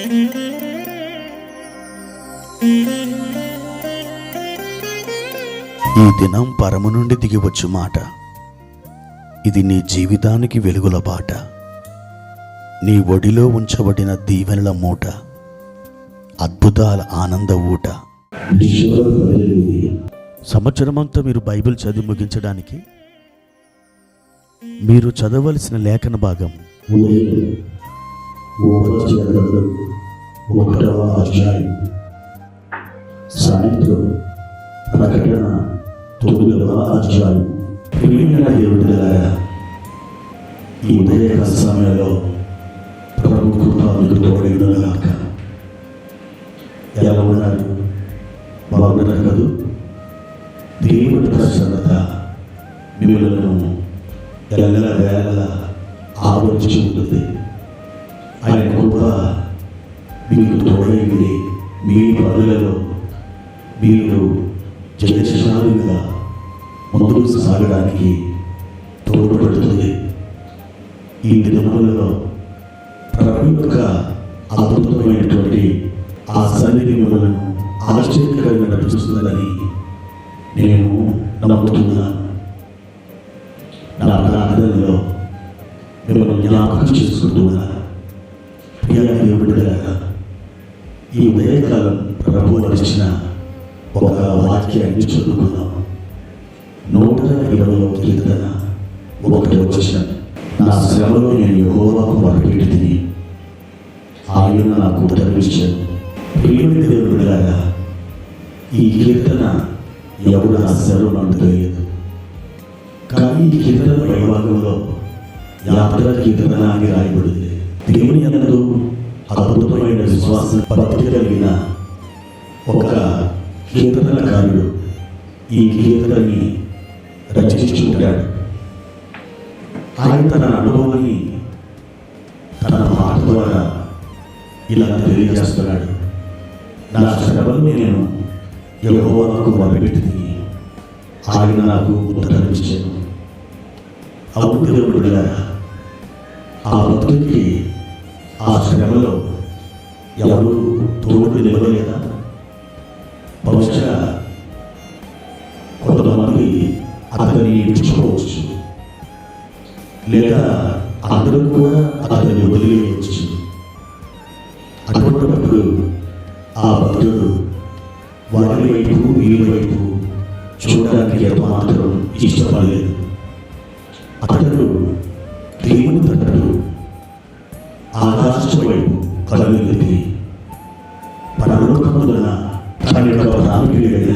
ఈ దినం పరము నుండి దిగివచ్చు మాట. ఇది నీ జీవితానికి వెలుగుల బాట. నీ ఒడిలో ఉంచబడిన దీవెనల మూట, అద్భుతాల ఆనంద ఊట. సంవత్సరమంతా మీరు బైబిల్ చదివి ముగించడానికి మీరు చదవలసిన లేఖన భాగం 1వ అధ్యాయం, సాయంత్రం ప్రకటన 9వ అధ్యాయం. ప్రియమైన దేవుడిలారా, ఈ ఉదయకాల సమయంలో ప్రభు కృప మీకు తోడైనగాక. ఎలా ఉన్నారు? బాగున్నారు కదూ? దేవుడి ప్రసన్నత మిమ్మల్ని ఎల్లవేళ ఆవరించి ఉంటుంది. ఆయన కృప మీకు తోడైంది. మీ పనులలో మీరు జయశాలుగా ముందుకు సాగడానికి తోడ్పడుతుంది. ఈ దినములలో ప్రభు యొక్క అద్భుతమైనటువంటి ఆ సన్నిధి మిమ్మల్ని ఆశ్చర్యకరంగా నడుస్తుందని నేను నమ్ముతున్నాను. నా ప్రార్థనలో మిమ్మల్ని జ్ఞాపకం చేసుకుంటున్నాను. ప్రియ దేవుడిలారా, ఈ ఉదయకాలం ప్రభు వచ్చిన ఒక వాక్యాన్ని చదువుకున్నాం. 120వ కీర్తన 1వ వచనం. నా శ్రమలో నేను యెహోవాకు మొరపెట్టి తిని, ఆయన నాకు ఉత్తరమిచ్చాను. ప్రియమైన దేవుడిలారా, ఈ కీర్తన ఎవరు రాశారో నాకు తెలియదు. కానీ ఈ కీర్తన పైభాగంలో యాత్ర కీర్తన అని రాయబడింది. దేవుని యందు అద్భుతమైన విశ్వాసం భక్తి కలిగిన ఒక కీర్తనకారుడు ఈ కీర్తనని రచించుకుంటాడు. ఆయన తన అనుభవాన్ని తన మాట ద్వారా ఇలా తెలియజేస్తున్నాడు. నా శ్రమను నేను యెహోవాకు మొరపెట్టి ఆయన నాకు ఉత్తరమిచ్చాను. అవును దేవుడిలారా, ఆ భక్తుడికి ఆ శ్రమలో ఎవరు తోడు నిలవలేదా? బహుశా కొంతమంది అతన్ని విడిచిపోవచ్చు, లేదా అందరూ కూడా అతన్ని వదిలేయవచ్చు. అటువంటిప్పుడు ఆ భక్తుడు వారి వైపు ఈ వైపు చూడడానికి ఏమాత్రం ఇష్టపడలేదు. అతడు దేవుని తట్టు ఆకాశం వైపు కళ్ళెత్తి పరలోకమున తన యొక్క ప్రాణప్రియుడైన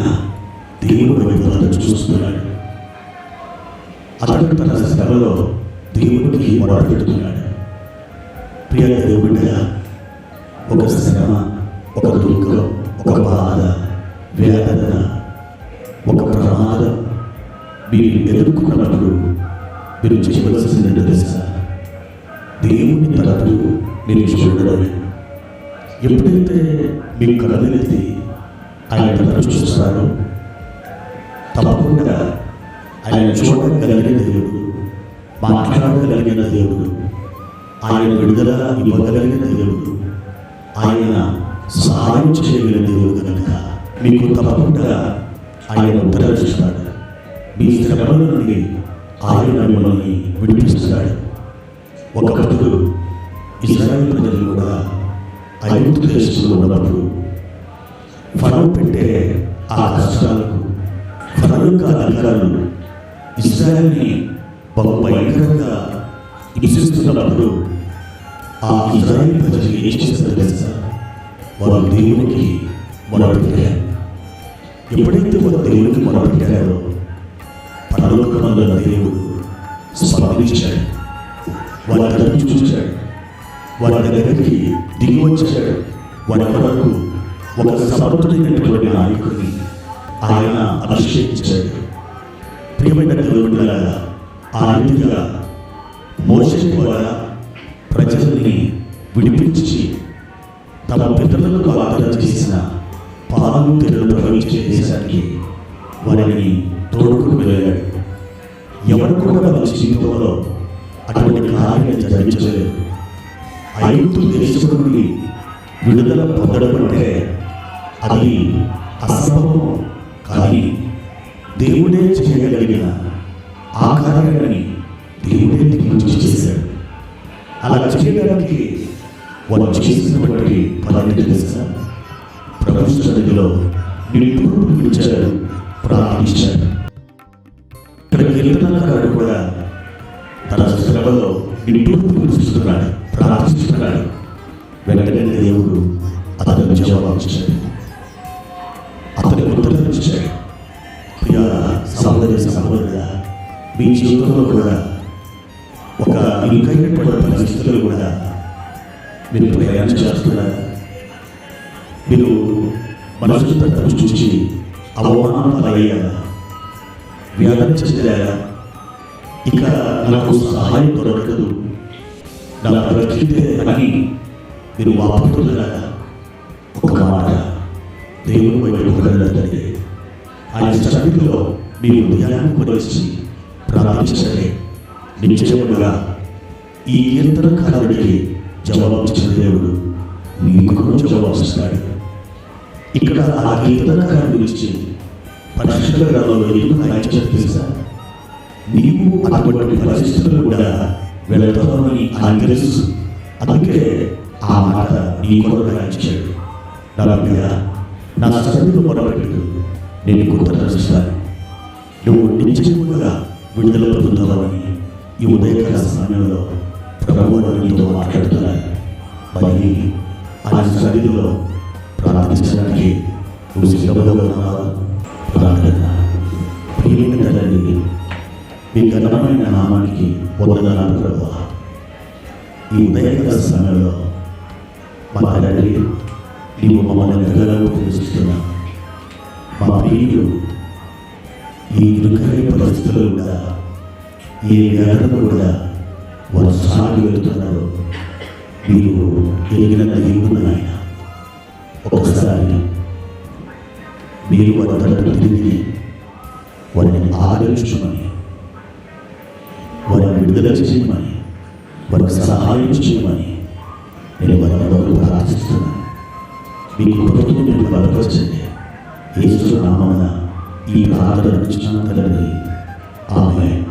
దేవుని వైపు అతడు చూస్తున్నాడు. అతడు తన శ్రమలో దేవునికి మొరపెడుతున్నాడు. ప్రియ దేవుడిగా, ఒక శ్రమ, ఒక దుఃఖం, ఒక బాధ, వేదన, ఒక ప్రమాదం మీరు ఎదుర్కొన్నప్పుడు మీరు చేయవలసింది తెలుసా? దేవుని తరపు మీరు చూడడమే. ఎప్పుడైతే మీరు కళ్ళెత్తి ఆయన తరపు చూస్తారో తప్పకుండా ఆయన చూడగలిగిన దేవుడు, మాట్లాడగలిగిన దేవుడు, ఆయన విడుదల ఇవ్వగలిగిన దేవుడు, ఆయన సహాయం చేయగలిగిన దేవుడు కనుక మీకు తప్పకుండా ఆయన ఉత్తరమిస్తాడు. మీ శ్రమల నుండి ఆయన మిమ్మల్ని విడిపిస్తాడు. ఒకప్పుడు ఇశ్రాయేలు ప్రజలు కూడా ఐగుప్తు దేశంలో ఉన్నప్పుడు ఫరో పెట్టే ఆ కష్టాలకు ఫరో యొక్క అధికారులు ఇశ్రాయేలుని బహు భయంకరంగా హింసిస్తున్నప్పుడు ఆ ఇశ్రాయేలు ప్రజలు ఏం చేస్తారో తెలుసా? వారు దేవునికి మొరపెట్టారు. ఎప్పుడైతే వారు దేవునికి మొరపెట్టారో పరలోకమందున్న దేవుడు స్పందించాడు. వారి తరపు చూశాడు, వారి దగ్గరికి దిగి వచ్చాడు. వారి వరకు ఒక సమర్థుడైనటువంటి నాయకుడిని ఆయన అభిషేకించాడు. ప్రియమైన దేవుడిలారా, ఆ రీతిగా మోషే ద్వారా ప్రజల్ని విడిపించి తమ పితరులకు వాగ్దానం చేసిన పాలు తెరలు ప్రవహించే దేశానికి వారిని తోడుకుని వెళ్ళాడు. ఎవరు కూడా వారి జీవితంలో అటువంటి కార్యాన్ని జరిగించలేదు. ఐగుప్తు దేశం నుండి విడుదల పొందడం అంటే అది అసంభవం, కానీ దేవుడే చేయగలిగిన ఆ కార్యాన్ని దేవుడే దిగుమతి చేశాడు. అలా చేయడానికి వాళ్ళు చేసినటువంటి పని తెలుసా? ప్రభు సన్నిధిలో నిప్పులు పిలిచారు, ప్రార్థించారు. ఇక్కడ కీర్తనకారుడు కూడా తన శ్రమలో నిప్పులు పిలుస్తున్నాడు, ప్రార్థిస్తున్నాడు. వెంటనే దేవుడు అతను జవాబిచ్చాడు, అతని ఉత్తరం ఇచ్చాడు. ప్రియ సహోదరి సహోదరుడా, మీ జీవితంలో కూడా ఒక ఇరుకైనటువంటి పరిస్థితులు కూడా మీరు ప్రయాణం చేస్తున్నారా? మీరు మనుషులతో తరచు చూసి అవమానాలయ్యారా? వ్యాధి చెందారా? ఇక నాకు సహాయం దొరకదు, నా పరిస్థితే అని మీరు వాపుతున్నారా? ఒక మాట దేవుని వైపు కళ్ళండి. ఆయన సన్నిధిలో మీ హృదయాన్ని పరిచి ప్రార్థించండి. నిశ్చయముగా ఈ కీర్తనకారుడికి జవాబిచ్చిన దేవుడు మీకు కూడా జవాబిస్తాడు. ఇక్కడ ఆ కీర్తనకారుడి గురించి పరిశుద్ధ గ్రంథంలో ఎందుకు రాయించారు తెలుసా? నీవు అటువంటి పరిస్థితులు కూడా వెళతావని ఆయన తెలుసు. అందుకే ఆ మాట నీ కొరకు రాయించాడు. నా సన్నిధిలో మొదలుపెట్టు, నేను గుర్తు నువ్వు నిశ్చయముగా విడుదల పొందుతావని ఈ ఉదయకాల సమయంలో ప్రభువు నీతో మాట్లాడుతున్నాను. మరి ఆయన సన్నిధిలో ప్రార్థించడానికి నువ్వు సిద్ధంగా ఉన్నావా? ప్రార్థన. ప్రియమైన తండ్రి, మీ ఘనమైన నామానికి వందనాలు ప్రభువా. ఈ ఉదయకాల సమయంలో మా తండ్రి, నీవు మమ్మల్ని ఎంతగానో ప్రేమిస్తున్నా. మా ప్రియులు ఈ ఇరుకైన పరిస్థితుల్లో కూడా, ఏ వేదన కూడా వారు సాగి వెళుతున్నారు. మీరు ఎగిన దేవుడు ఆయన. ఒకసారి మీరు వారి తరపున తిరిగి వారిని ఆదరించమని, వారిని విడుదల చేయమని, వారికి సహాయం చేయమని నేను వారి ప్రార్థిస్తున్నాను. మీ కృపతో మీరు బలపరచండి. యేసు నామమున ఈ ప్రార్థన తండ్రి, ఆమేన్.